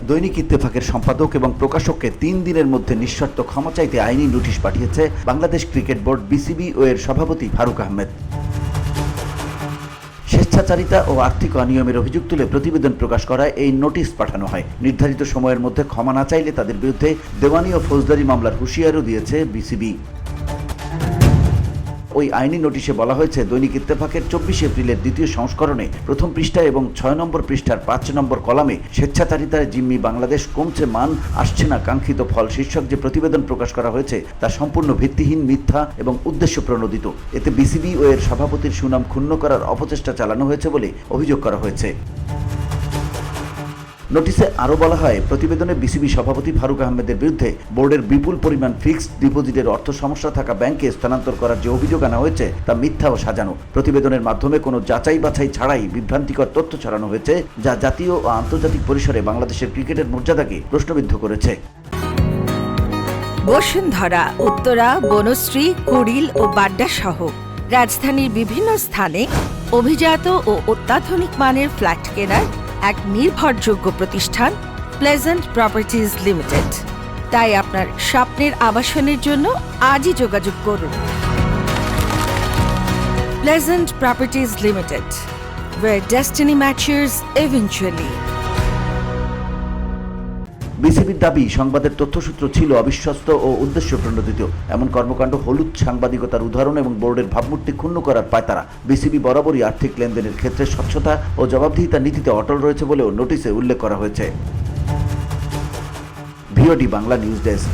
দৈনিক ইত্তেফাকের সম্পাদক এবং প্রকাশককে 3 দিনের মধ্যে নিঃশর্ত ক্ষমা চাইতে আইনি নোটিশ পাঠিয়েছে বাংলাদেশ ক্রিকেট বোর্ড বিসিবি ও এর সভাপতি ফারুক আহমেদ। স্বেচ্ছাচারিতা ও আর্থিক অনিয়মের অভিযোগ তুলে প্রতিবেদন প্রকাশ করায় এই নোটিশ পাঠানো হয়। নির্ধারিত সময়ের মধ্যে ক্ষমা না চাইলে তাদের বিরুদ্ধে দেওয়ানি ও ফৌজদারি মামলার হুঁশিয়ারও দিয়েছে বিসিবি। ওই আইনি নোটিশে বলা হয়েছে, দৈনিক ইত্তেফাকের 24 এপ্রিলের দ্বিতীয় সংস্করণে প্রথম পৃষ্ঠায় এবং 6 নম্বর পৃষ্ঠার 5 নম্বর কলামে স্বেচ্ছাচারিতায় জিম্মি বাংলাদেশ কমছে মান, আসছে না কাঙ্ক্ষিত ফল শীর্ষক যে প্রতিবেদন প্রকাশ করা হয়েছে তা সম্পূর্ণ ভিত্তিহীন, মিথ্যা এবং উদ্দেশ্য প্রণোদিত। এতে বিসিবি ও এর সভাপতির সুনাম ক্ষুণ্ণ করার অপচেষ্টা চালানো হয়েছে বলে অভিযোগ করা হয়েছে। নোটিশে আরও বলা হয়, প্রতিবেদনে বিসিবি সভাপতি ফারুক আহমেদের বিরুদ্ধে বোর্ডের বিপুল পরিমাণ ফিক্সড ডিপোজিটের অর্থ সমস্যা থাকা ব্যাংকে স্থানান্তর করার যে অভিযোগ আনা হয়েছে তা মিথ্যা ও সাজানো। প্রতিবেদনের মাধ্যমে কোনো যাচাই বাছাই ছাড়াই বিভ্রান্তিকর তথ্য ছড়ানো হয়েছে, যা জাতীয় ও আন্তর্জাতিক পরিসরে বাংলাদেশের ক্রিকেটের মর্যাদাকে প্রশ্নবিদ্ধ করেছে। বসুন্ধরা, উত্তরা, বনশ্রী, কুড়িল ও বাড্ডা সহ রাজধানীর বিভিন্ন স্থানে অভিজাত ও অত্যাধুনিক মানের ফ্ল্যাট কেনার এক নির্ভরযোগ্য প্রতিষ্ঠান প্লেজেন্ট প্রপার্টিজ লিমিটেড। তাই আপনার স্বপ্নের আবাসনের জন্য আজই যোগাযোগ করুন। Pleasant properties limited, where destiny matures eventually. বিসিবির দাবি, সংবাদের তথ্যসূত্র ছিল অবিশ্বস্ত ও উদ্দেশ্য প্রণোদিত। এমন কর্মকাণ্ড হলুদ সাংবাদিকতার উদাহরণ এবং বোর্ডের ভাবমূর্তি ক্ষুণ্ণ করার পায়তারা। বিসিবি বরাবরই আর্থিক লেনদেনের ক্ষেত্রে স্বচ্ছতা ও জবাবদিহিতার নীতিতে অটল রয়েছে বলেও নোটিশে উল্লেখ করা হয়েছে। VOD Bangla news desk.